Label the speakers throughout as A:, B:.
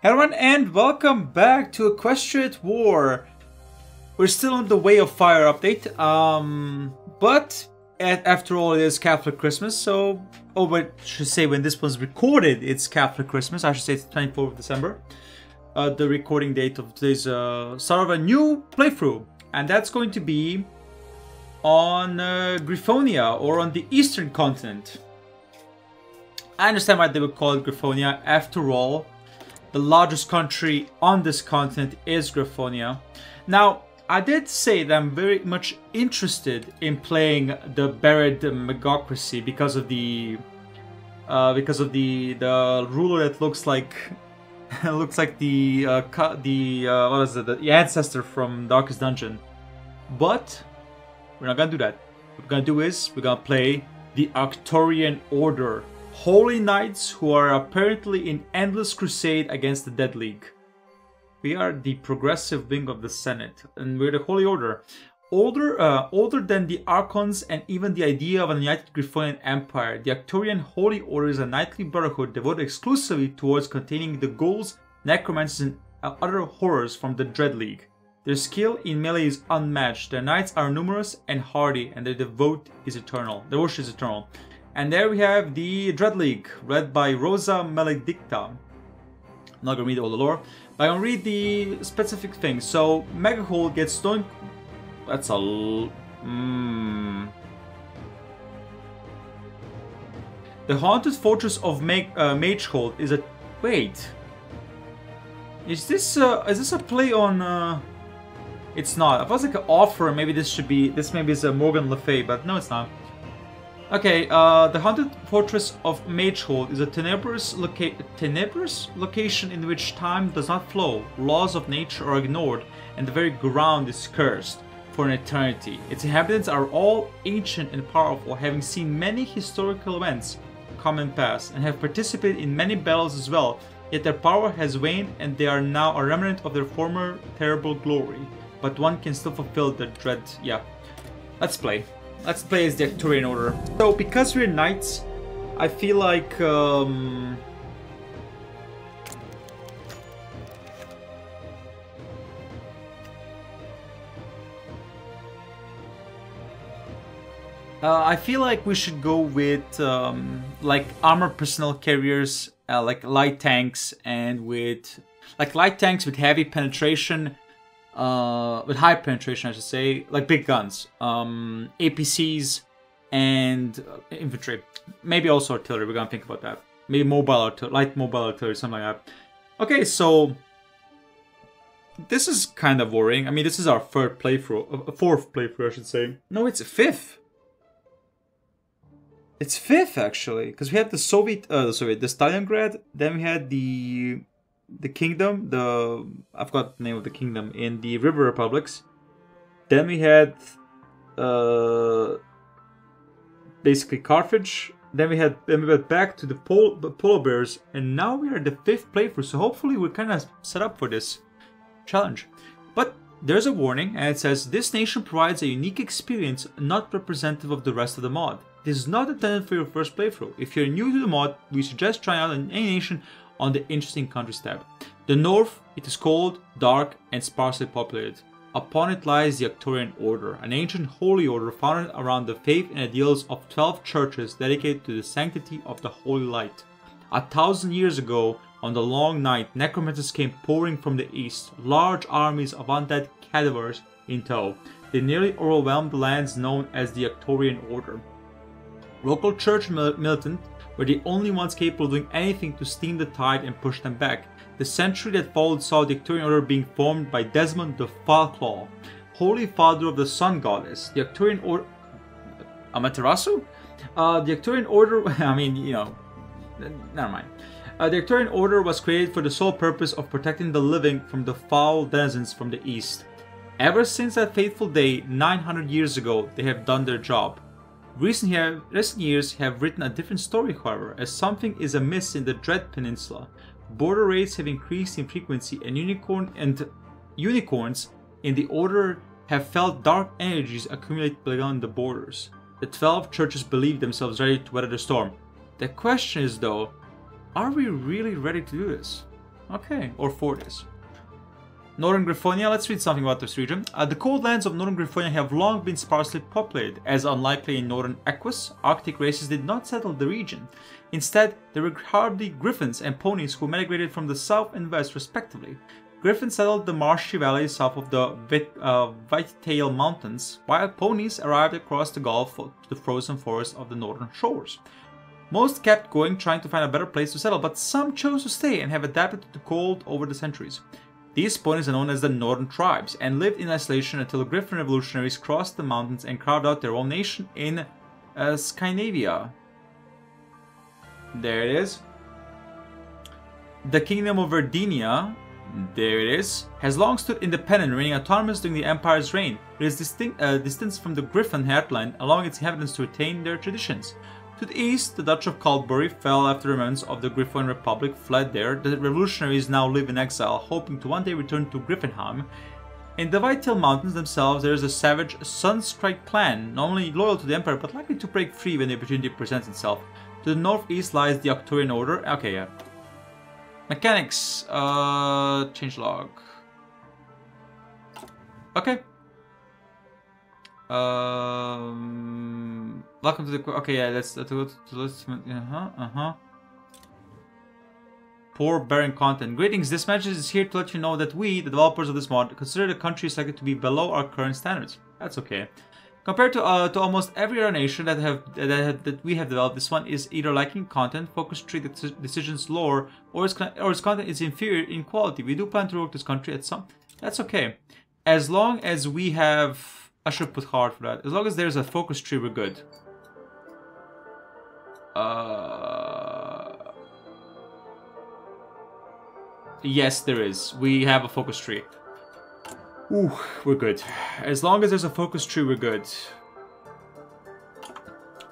A: Hello everyone and welcome back to Equestria at War. We're still on the Way of Fire update, but after all it is Catholic Christmas, so... Oh, but I should say when this was recorded it's Catholic Christmas, I should say it's the 24th of December. The recording date of today's start of a new playthrough, and that's going to be on Griffonia, or on the Eastern continent. I understand why they would call it Griffonia, after all. The largest country on this continent is Griffonia. Now, I did say that I'm very much interested in playing the buried Megocracy because of the ruler that looks like what is it, the ancestor from Darkest Dungeon. But we're not gonna do that. What we're gonna do is we're gonna play the Arcturian Order. Holy Knights who are apparently in endless crusade against the Dead League. We are the progressive wing of the Senate, and we're the Holy Order. Older than the Archons and even the idea of a united Griffonian Empire, the Arcturian Holy Order is a knightly brotherhood devoted exclusively towards containing the ghouls, necromancers, and other horrors from the Dread League. Their skill in melee is unmatched, their knights are numerous and hardy, and their devotion is eternal. And there we have the Dread League, led by Rosa Maledicta. I'm not gonna read all the lore, but I'm gonna read the specific things. So, Megahold gets stone... That's a... The Haunted Fortress of Magehold is a... Wait. Is this a play on... It's not. If I was like an offer, maybe this should be... This maybe is a Morgan Le Fay, but no, it's not. Okay, the Haunted Fortress of Magehold is a tenebrous location in which time does not flow, laws of nature are ignored, and the very ground is cursed for an eternity. Its inhabitants are all ancient and powerful, having seen many historical events come and pass, and have participated in many battles as well, yet their power has waned and they are now a remnant of their former terrible glory. But one can still fulfill the dread... Yeah, let's play. Let's play as the Arcturian Order. So, because we're knights, I feel like... I feel like we should go with like armored personnel carriers, like light tanks, and with... Like light tanks with heavy penetration... with high penetration, I should say, like big guns, APCs, and infantry. Maybe also artillery. We're gonna think about that. Maybe light mobile artillery, something like that. Okay, so this is kind of worrying. I mean, this is our fourth playthrough, I should say. No, it's fifth. It's fifth actually, because we had the Stalingrad, then we had the kingdom, I forgot the name of the kingdom, in the River Republics. Then we had basically Carthage. Then we went back to the polar bears, and now we are the fifth playthrough. So hopefully we're kind of set up for this challenge. But there's a warning, and it says this nation provides a unique experience not representative of the rest of the mod. This is not intended for your first playthrough. If you're new to the mod, we suggest trying out any nation on the Interesting Countries tab. The north, it is cold, dark, and sparsely populated. Upon it lies the Arcturian Order, an ancient holy order founded around the faith and ideals of 12 churches dedicated to the sanctity of the holy light. 1,000 years ago, on the long night, necromancers came pouring from the east, large armies of undead cadavers in tow. They nearly overwhelmed the lands known as the Arcturian Order. Local church militants were the only ones capable of doing anything to stem the tide and push them back. The century that followed saw the Arcturian Order being formed by Desmond the Falclaw, Holy Father of the Sun Goddess. The Arcturian Order... Amaterasu? The Arcturian Order... I mean, you know... Never mind. The Arcturian Order was created for the sole purpose of protecting the living from the foul denizens from the east. Ever since that fateful day, 900 years ago, they have done their job. Recent years have written a different story, however, as something is amiss in the Dread Peninsula. Border raids have increased in frequency, and unicorns in the Order have felt dark energies accumulate beyond the borders. The 12 churches believe themselves ready to weather the storm. The question is, though, are we really ready to do this? Okay, or 4 days. Northern Griffonia, let's read something about this region. The cold lands of Northern Griffonia have long been sparsely populated, as unlikely in Northern Equus, Arctic races did not settle the region. Instead, there were hardy griffins and ponies who migrated from the south and west respectively. Griffins settled the marshy valleys south of the Whitetail Mountains, while ponies arrived across the Gulf to the frozen forests of the northern shores. Most kept going, trying to find a better place to settle, but some chose to stay and have adapted to the cold over the centuries. These ponies are known as the Northern Tribes and lived in isolation until the Griffin revolutionaries crossed the mountains and carved out their own nation in Scandinavia. There it is. The Kingdom of Verdinia, there it is, has long stood independent, remaining autonomous during the Empire's reign. It is distanced from the Griffin heartland, allowing its inhabitants to retain their traditions. To the east, the Dutch of Calbury fell after remnants of the Griffin Republic fled there. The revolutionaries now live in exile, hoping to one day return to Griffinheim. In the Whitetail Mountains themselves, there is a savage Sunstrike clan, not only loyal to the Empire, but likely to break free when the opportunity presents itself. To the northeast lies the Arcturian Order. Okay, yeah. Mechanics. Changelog. Okay. Welcome to the... Okay, yeah, let's Poor barren content. Greetings, this message is here to let you know that we, the developers of this mod, consider the country is likely to be below our current standards. That's okay. Compared to almost every other nation that we have developed, this one is either lacking content, focus tree decisions lore, or its content is inferior in quality. We do plan to work this country at some... That's okay. As long as we have... I should put hard for that. As long as there's a focus tree, we're good. Yes, there is. We have a focus tree. Ooh, we're good. As long as there's a focus tree, we're good.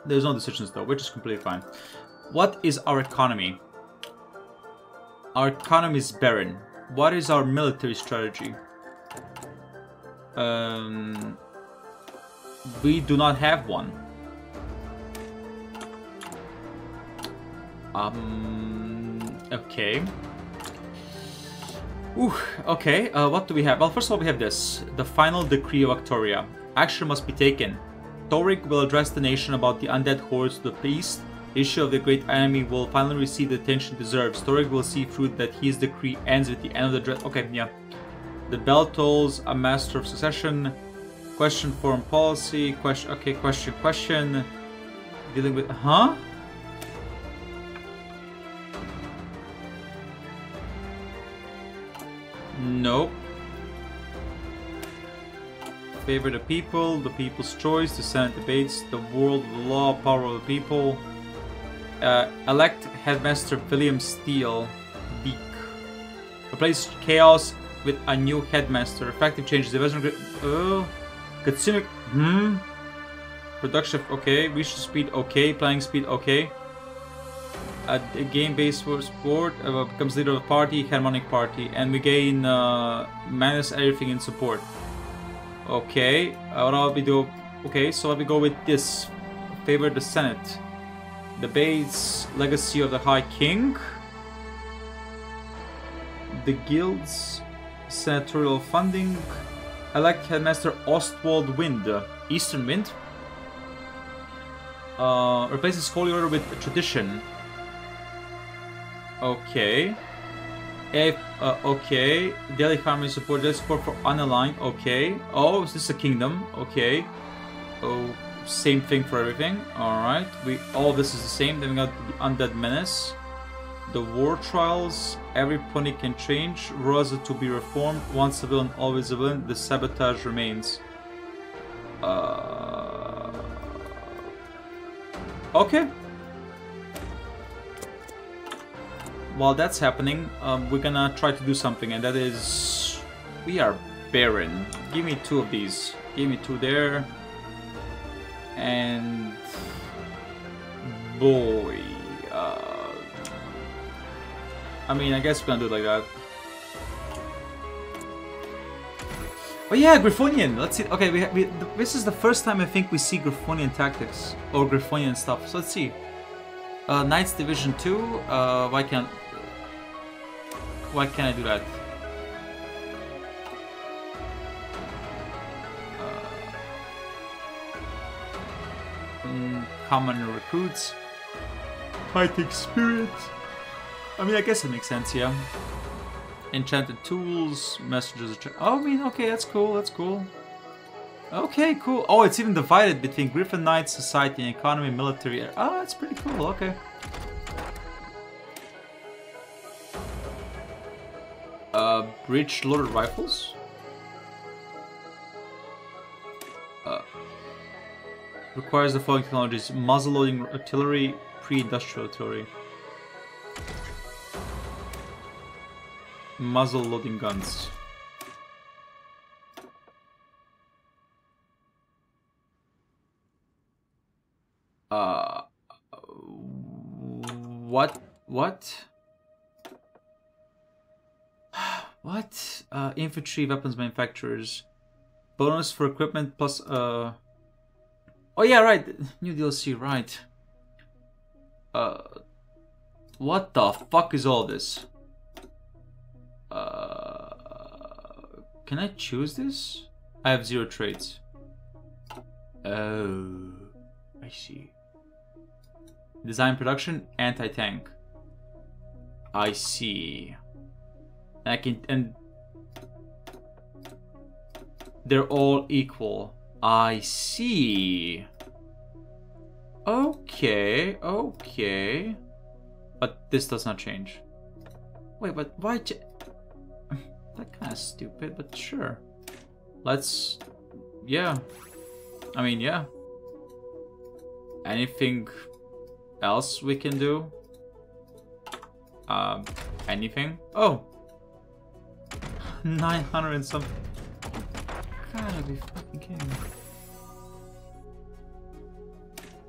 A: There's no decisions though, which is completely fine. What is our economy? Our economy is barren. What is our military strategy? We do not have one. Okay. Ooh, okay, what do we have? Well, first of all, we have this. The final decree of Arcturia. Action must be taken. Thorik will address the nation about the undead hordes to the east. The issue of the great enemy will finally receive the attention it deserves. Thorik will see through that his decree ends with the end of the dread. Okay, yeah. The bell tolls, a master of succession. Question foreign policy. Question, okay, question. Dealing with, huh? Nope. Favor the people's choice, the Senate debates, the world, the law, power of the people. Elect Headmaster William Steele, Beak. Replace chaos with a new headmaster. Effective changes the investment. Consumer. Production. Okay. Reach speed. Okay. Planning speed. Okay. A game-based sport becomes leader of the party, harmonic party, and we gain manage everything in support. Okay. What I'll be do? Okay. So let me go with this. Favor the Senate. Debates legacy of the High King. The guilds. Senatorial funding. Elect Headmaster Ostwald Wind. Eastern Wind. Replaces Holy Order with Tradition. Okay. Okay. Daily family support. Daily support for unaligned. Okay. Oh, is this a kingdom? Okay. Oh, same thing for everything. Alright. All this is the same. Then we got the Undead Menace. The War Trials. Every pony can change. Rosa to be reformed. Once a villain, always a villain. The Sabotage remains. Okay. While that's happening, we're gonna try to do something, and that is... We are barren. Give me 2 of these. Give me 2 there. And... Boy... I mean, I guess we're gonna do it like that. Oh yeah, Griffonian! Let's see. Okay, this is the first time I think we see Griffonian tactics. Or Griffonian stuff. So let's see. Knights Division 2. Why can't... Why can't I do that? Common recruits. Fighting spirit. I mean, I guess it makes sense, yeah. Enchanted tools, messengers. Oh, I mean, okay, that's cool, that's cool. Okay, cool. Oh, it's even divided between Griffin Knights, society, and economy, military. Oh, that's pretty cool, okay. Breach loaded rifles. Requires the following technologies: muzzle loading artillery, pre-industrial artillery. Muzzle loading guns. What? What? What? Infantry weapons manufacturers. Bonus for equipment plus Oh yeah, right. New DLC, right. What the fuck is all this? Can I choose this? I have 0 traits. Oh, I see. Design production, anti-tank. I see. I can, and they're all equal. I see. Okay, okay. But this does not change. Wait, but why? That kind of stupid, but sure. Let's. Yeah. I mean, yeah. Anything else we can do? Anything? Oh. 900 and something. Gotta be fucking kidding me.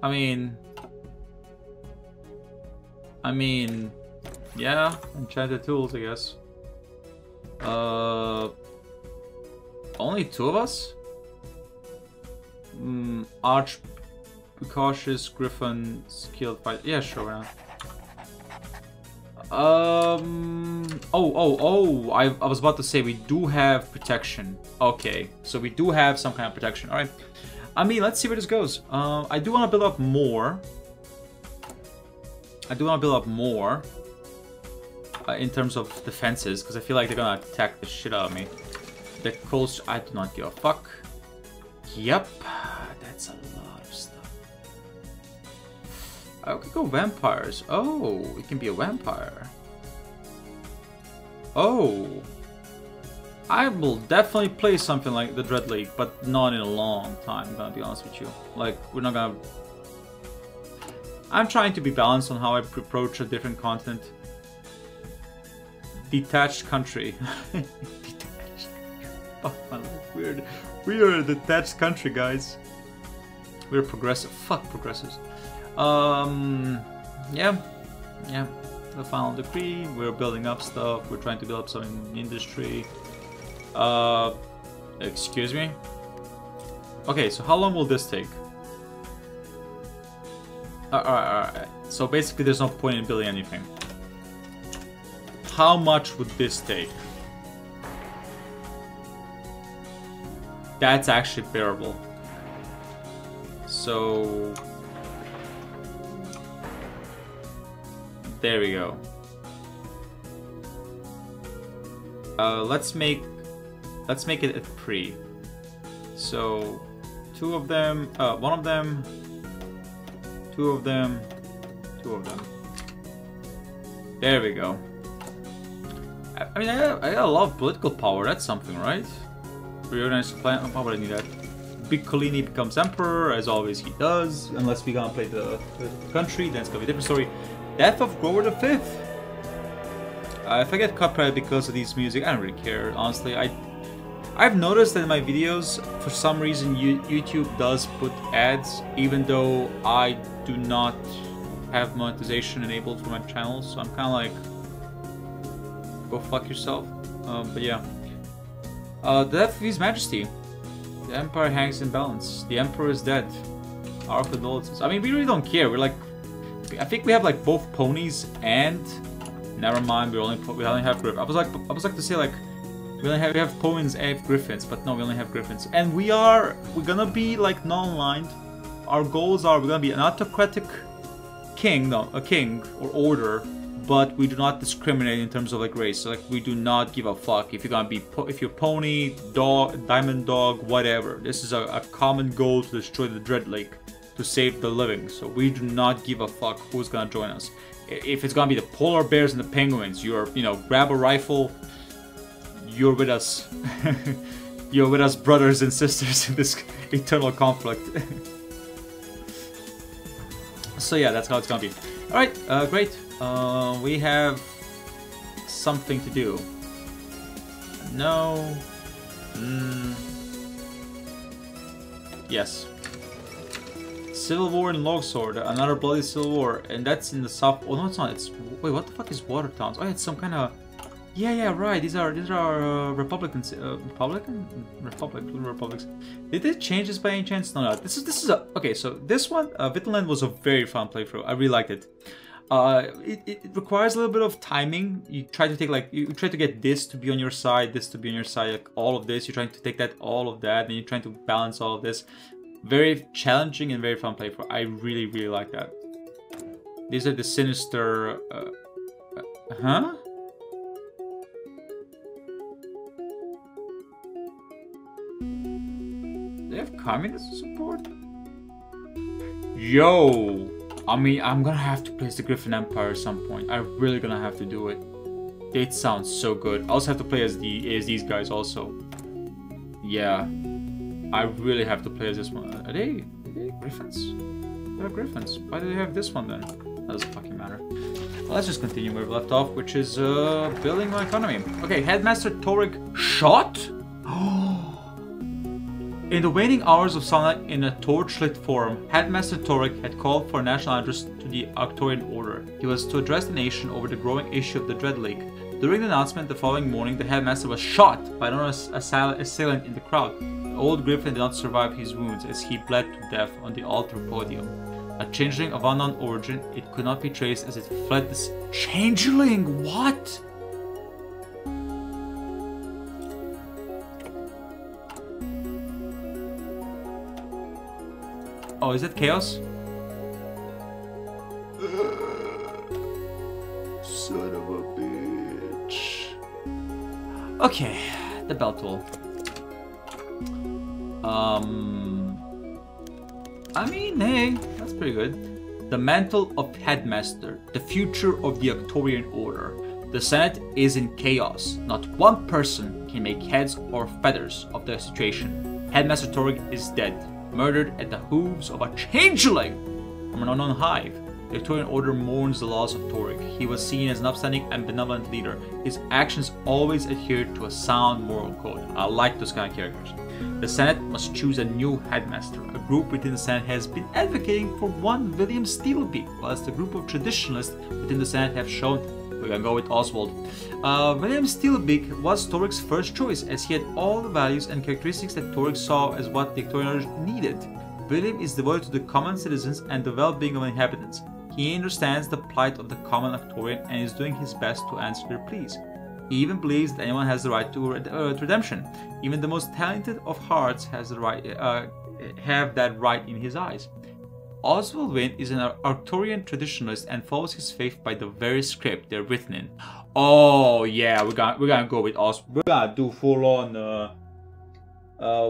A: I mean, yeah, enchanted tools, I guess. Only 2 of us? Arch, precautious, Griffin, skilled fight. Yeah, sure, why not? I was about to say we do have protection. Okay, so we do have some kind of protection. All right. I mean, let's see where this goes. I do want to build up more. In terms of defenses, because I feel like they're gonna attack the shit out of me. The close, I do not give a fuck. Yep, that's a lot of stuff. I could go vampires. Oh, it can be a vampire. Oh, I will definitely play something like the Dread League, but not in a long time, I'm gonna be honest with you. Like, we're not gonna... I'm trying to be balanced on how I approach a different continent. Detached country. Detached. Fuck my life, weird. We are a detached country, guys. We're progressive. Fuck progressives. Yeah. The final decree. We're building up stuff. We're trying to build up some industry. Excuse me? Okay, so how long will this take? Alright. So basically there's no point in building anything. How much would this take? That's actually bearable. So... there we go. Let's make it a 3. So 2 of them, 1 of them, 2 of them, 2 of them. There we go. I mean, I got a lot of political power. That's something, right? Reorganize the planet. Why would I need that? Big Collini becomes emperor, as always he does. Unless we gonna play the country, then it's gonna be a different story. Death of Grover the Fifth. If I get copyrighted because of these music, I don't really care. Honestly, I've noticed that in my videos, for some reason, YouTube does put ads, even though I do not have monetization enabled for my channel. So I'm kind of like, go fuck yourself. But yeah. The death of His Majesty. The Empire hangs in balance. The Emperor is dead. Our condolences. I mean, we really don't care. We're like, I think we have like both ponies and Never mind, we only have Griffins. I was like to say like we have Ponies and Griffins, but no, we only have Griffins. And we're gonna be like non-aligned. Our goals are we're gonna be an autocratic king, no, a king or order, but we do not discriminate in terms of like race. So like we do not give a fuck if you're gonna be if you're pony, dog, diamond dog, whatever. This is a common goal to destroy the Dread Lake, to save the living. So we do not give a fuck who's gonna join us. If it's gonna be the polar bears and the penguins, grab a rifle. You're with us. You're with us, brothers and sisters, in this eternal conflict. So yeah, that's how it's gonna be. Alright, great. We have something to do. No. Yes. Civil War in Logsword, another bloody civil war, and that's in the south. Oh no, it's not. Wait, what the fuck is Water Towns? Oh, it's some kind of. Yeah, right. These are Republicans. Republics. Did they change this by any chance? No. This is a okay. So this one, Vittenland was a very fun playthrough. I really liked it. It requires a little bit of timing. You try to take you try to get this to be on your side, this to be on your side, like all of this. You're trying to take that, all of that, and you're trying to balance all of this. Very challenging and very fun playthrough. I really, really like that. These are the sinister. Huh? They have communist support? Yo! I mean, I'm gonna have to place the Griffin Empire at some point. I'm really gonna have to do it. It sounds so good. I also have to play as these guys also. Yeah. I really have to play as this one. Are they Griffins? They're Griffins. Why do they have this one then? That doesn't fucking matter. Well, let's just continue where we left off, which is building my economy. Okay, Headmaster Torik shot? In the waning hours of sunlight in a torchlit forum, Headmaster Torik had called for a national address to the Arcturian order. He was to address the nation over the growing issue of the Dread Lake. During the announcement the following morning, the headmaster was shot by another assailant in the crowd. The old Griffin did not survive his wounds as he bled to death on the altar podium. A changeling of unknown origin, it could not be traced as it fled this changeling. What? Oh, is it chaos? Son of a bitch. Okay, the bell tool. I mean, hey, that's pretty good. The mantle of headmaster, the future of the Arcturian order. The Senate is in chaos. Not one person can make heads or feathers of the situation. Headmaster Torik is dead, murdered at the hooves of a changeling from an unknown hive. The Arcturian order mourns the loss of Torik. He was seen as an upstanding and benevolent leader. His actions always adhered to a sound moral code. I like those kind of characters. The Senate must choose a new headmaster. A group within the Senate has been advocating for one William Steelbeak, whilst a group of traditionalists within the Senate have shown we're gonna go with Oswald. William Steelbeak was Torik's first choice, as he had all the values and characteristics that Torik saw as what the Arcturians needed. William is devoted to the common citizens and the well-being of the inhabitants. He understands the plight of the common Arcturian and is doing his best to answer their pleas. He even believes that anyone has the right to redemption. Even the most talented of hearts has the right, have that right in his eyes. Oswald Wynne is an Arcturian traditionalist and follows his faith by the very script they're written in. Oh yeah, we're gonna go with Oswald. We're gonna do full on.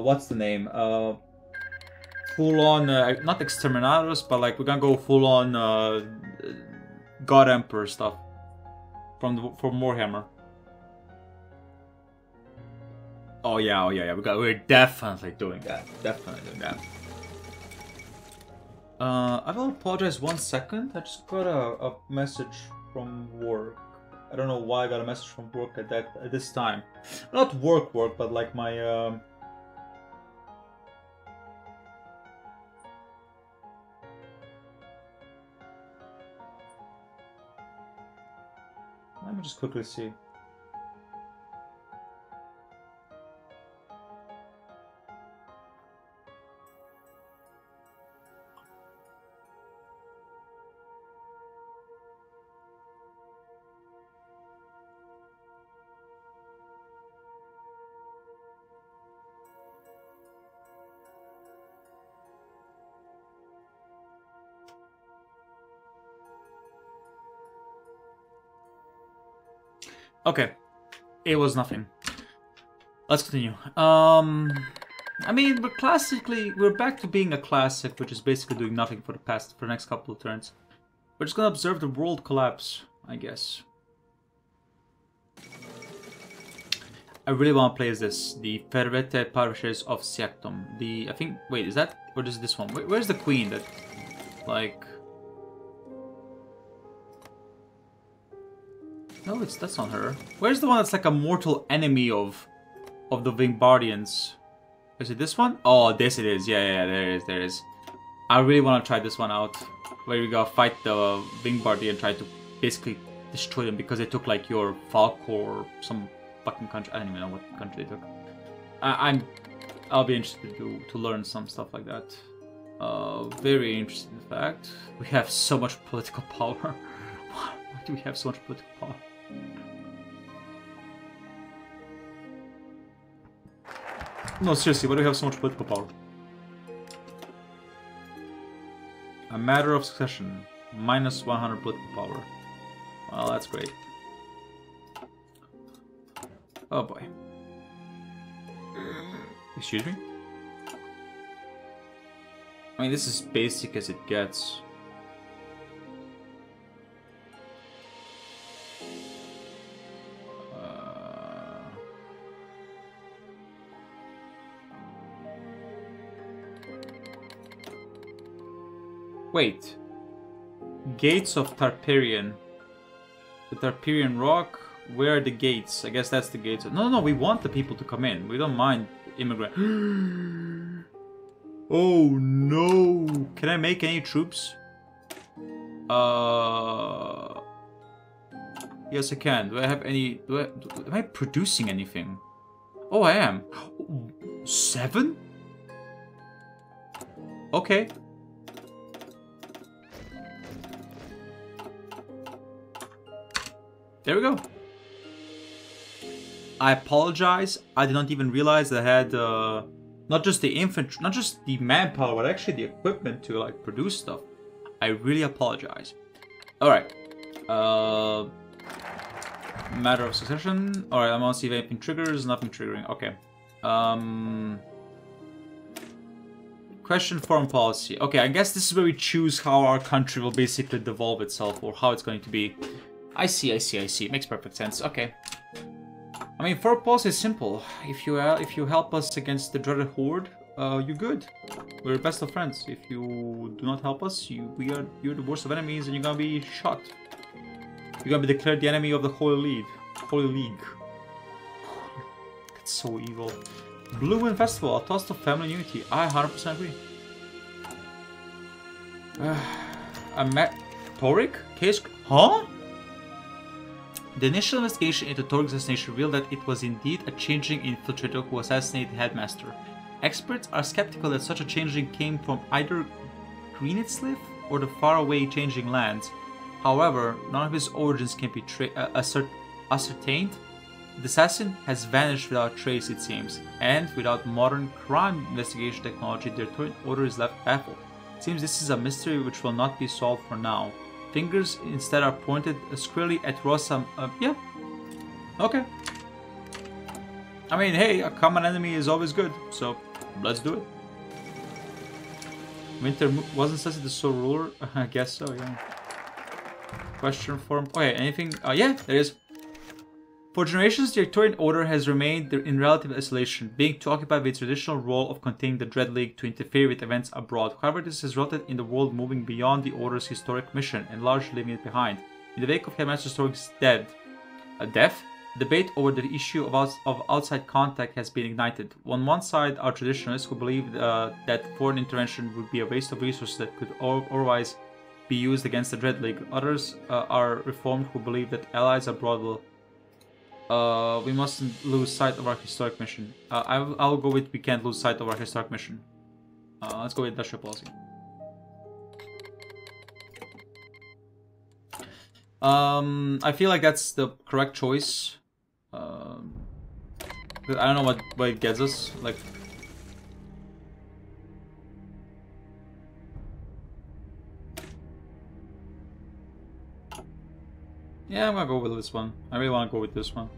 A: What's the name? Full on, not exterminatus, but like we're gonna go full on God Emperor stuff from Warhammer. Oh yeah. We're definitely doing that. I will apologize 1 second. I just got a message from work. I don't know why I got a message from work at this time. Not work, but like my let me just quickly see. Okay. It was nothing. Let's continue. I mean, we're back to being a classic, which is basically doing nothing for the next couple of turns. We're just gonna observe the world collapse, I guess. I really want to play as this, the Fervete Parishes of Siactum. I think, wait, is that, or is this one? Where's the queen that, like... No, that's not her. Where's the one that's like a mortal enemy of the Vingbardians? Is it this one? Oh, this it is. Yeah, there it is. I really want to try this one out. Where we gotta fight the Vingbardi and try to basically destroy them because they took like your Falcor or some fucking country. I don't even know what country they took. I'll be interested to learn some stuff like that. Very interested in fact. We have so much political power. Why do we have so much political power? No, seriously, why do we have so much political power? A matter of succession. Minus 100 political power. Well, that's great. Oh boy. Excuse me? I mean, this is basic as it gets. Wait. Gates of Tarperian. The Tarperian Rock. Where are the gates? I guess that's the gates. No, we want the people to come in. We don't mind immigrant. Oh no! Can I make any troops? Yes, I can. Do I have any? Am I producing anything? Oh, I am. 7? Okay. There we go. I apologize. I did not even realize that I had not just the infantry, not just the manpower, but actually the equipment to like produce stuff. I really apologize. All right. Matter of succession. All right. I'm gonna see if anything triggers. Nothing triggering. Okay. Question foreign policy. Okay. I guess this is where we choose how our country will basically devolve itself or how it's going to be. I see. It makes perfect sense. Okay. I mean, foreign policy is simple. If you help us against the dreaded horde, you're good. We're best of friends. If you do not help us, you're the worst of enemies, and you're gonna be shot. You're gonna be declared the enemy of the Holy League. That's so evil. Blue Wind Festival, a toast of family unity. I 100% agree. I met Torik? Case? Huh? The initial investigation into Torik's assassination revealed that it was indeed a changeling infiltrator who assassinated the headmaster. Experts are skeptical that such a changeling came from either Greenitslith or the faraway changing lands. However, none of his origins can be ascertained. The assassin has vanished without trace, it seems, and without modern crime investigation technology, the Arcturian Order is left baffled. It seems this is a mystery which will not be solved for now. Fingers instead are pointed squarely at Rosa. Yeah. Okay. I mean, hey, a common enemy is always good, so let's do it. Winter wasn't said the sole ruler? I guess so, yeah. Question form. Okay, anything? Yeah, there is. For generations, the Arcturian Order has remained in relative isolation, being too occupied with its traditional role of containing the Dread League to interfere with events abroad. However, this has resulted in the world moving beyond the Order's historic mission and largely leaving it behind. In the wake of Headmaster Stork's death, debate over the issue of outside contact has been ignited. On one side are traditionalists who believe that foreign intervention would be a waste of resources that could otherwise be used against the Dread League. Others are reformed who believe that allies abroad will... we mustn't lose sight of our historic mission. I'll go with we can't lose sight of our historic mission. Let's go with industrial policy. I feel like that's the correct choice. I don't know what it gets us. Like, Yeah, I'm gonna go with this one. I really wanna go with this one.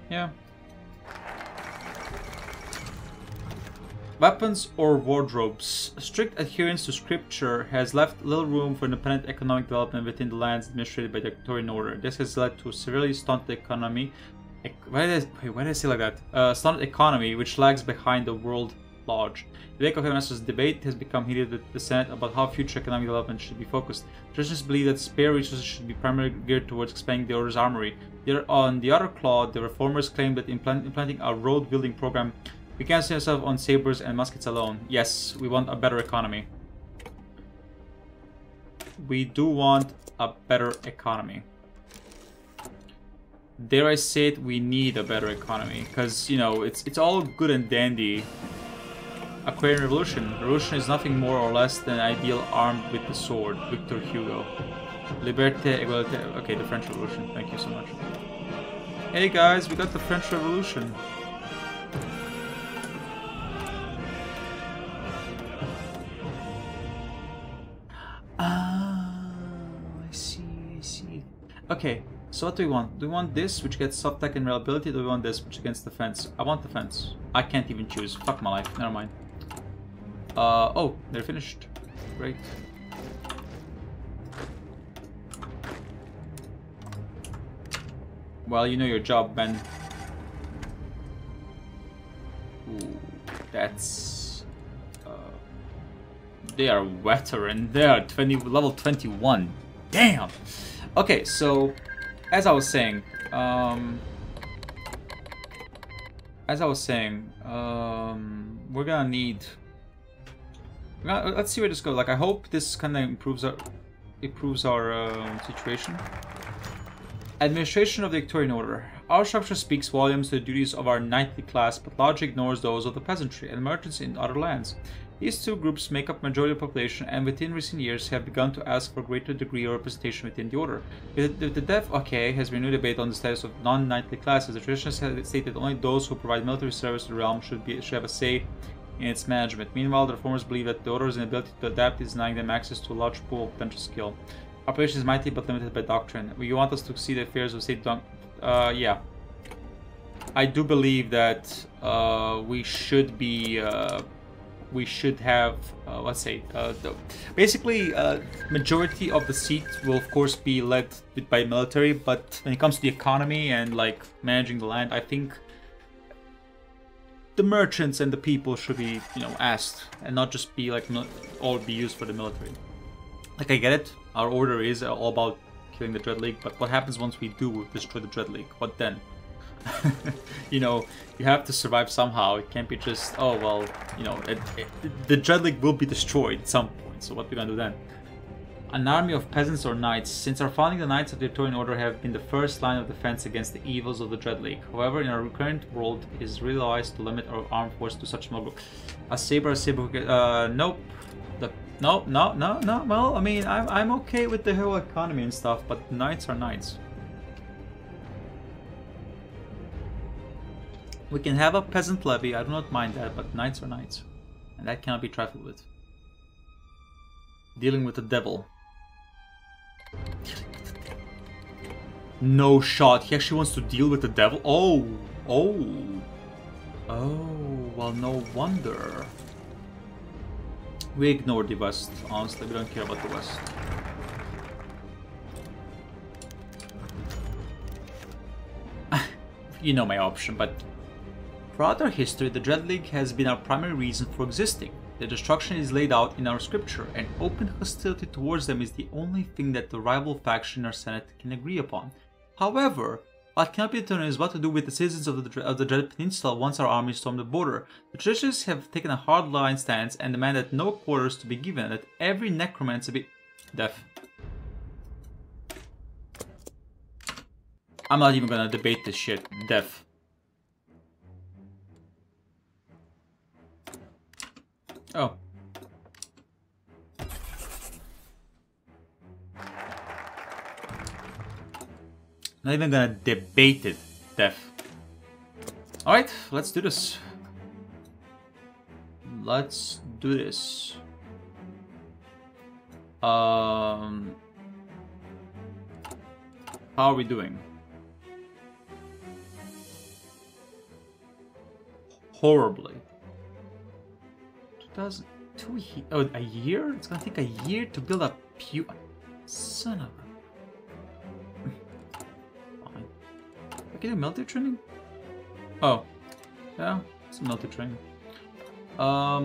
A: Yeah. Weapons or wardrobes. Strict adherence to scripture has left little room for independent economic development within the lands administered by the Arcturian order. This has led to a severely stunted economy. Why did I say like that? Stunted economy, which lags behind the world large. The wake of Headmaster's debate has become heated with the Senate about how future economic development should be focused. Traditions believe that spare resources should be primarily geared towards expanding the Order's armory. On the other claw, the reformers claim that implanting a road-building program, we can't see ourselves on sabers and muskets alone. Yes, we want a better economy. We do want a better economy. Dare I say it, we need a better economy. Because, you know, it's all good and dandy. Aquarian Revolution. Revolution is nothing more or less than an ideal armed with the sword. Victor Hugo. Liberté, égalité. Okay, the French Revolution. Thank you so much. Hey guys, we got the French Revolution. I see. Okay, so what do we want? Do we want this, which gets soft tech and reliability, or do we want this, which against defense? I want defense. I can't even choose. Fuck my life. Never mind. Oh, they're finished. Great. Well, you know your job, Ben. Ooh, that's... they are veteran. They are level 21. Damn! Okay, so... As I was saying... we're gonna need... let's see where this goes. Like, I hope this kind of improves our situation. Administration of the Arcturian Order. Our structure speaks volumes to the duties of our knightly class, but largely ignores those of the peasantry and merchants in other lands. These two groups make up majority of the population, and within recent years have begun to ask for a greater degree of representation within the order. With the death of has renewed debate on the status of non-knightly classes. The traditions have stated that only those who provide military service to the realm should have a say in its management. Meanwhile, the reformers believe that the order's inability to adapt is denying them access to a large pool of potential skill. Operation is mighty but limited by doctrine. You want us to see the affairs of state yeah. I do believe that we should be... we should have, let's say, basically, majority of the seat will of course be led by military, but when it comes to the economy and like managing the land, I think the merchants and the people should be, you know, asked and not just be like all be used for the military. Like, I get it, our order is all about killing the Dread League, but what happens once we do destroy the Dread League? What then? You know, you have to survive somehow. It can't be just, oh well, you know, the Dread League will be destroyed at some point, so what are we gonna do then? An army of peasants or knights. Since our founding, the knights of the Arcturian Order have been the first line of defense against the evils of the Dread League. However, in our current world, it is really wise to limit our armed force to such small group. A saber, nope. No. Well, I mean, I'm okay with the whole economy and stuff, but knights are knights. We can have a peasant levy, I do not mind that, but knights are knights. And that cannot be trifled with. Dealing with the devil. No shot, he actually wants to deal with the devil? Oh, well, no wonder. We ignore the West, honestly, we don't care about the West. You know my option, but... Throughout our history, the Dread League has been our primary reason for existing. Their destruction is laid out in our scripture, and open hostility towards them is the only thing that the rival faction in our Senate can agree upon. However, what cannot be determined is what to do with the citizens of the Dread Peninsula once our armies storm the border. The traditions have taken a hard-line stance and demanded no quarters to be given, that every necromancer be... deaf. I'm not even gonna debate this shit. Deaf. Oh. Not even gonna debate it, Def. Alright, let's do this. Let's do this. How are we doing? Horribly. 2002. Oh, a year? It's gonna take a year to build a pew. Son of a. Fine. I can do military training? Oh. Yeah, it's military training. I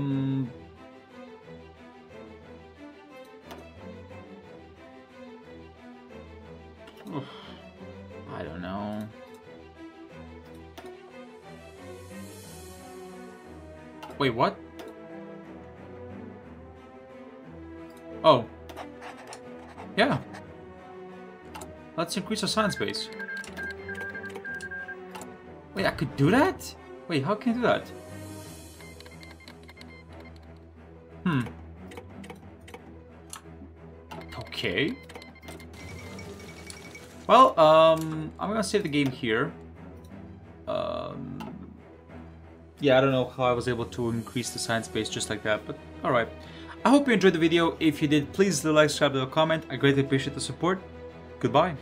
A: don't know. Wait, what? Oh. Yeah. Let's increase our science base. Wait, I could do that? Wait, how can I do that? Okay. Well, I'm gonna save the game here. Yeah, I don't know how I was able to increase the science base just like that, but alright. I hope you enjoyed the video. If you did, please like, subscribe, and comment. I greatly appreciate the support. Goodbye.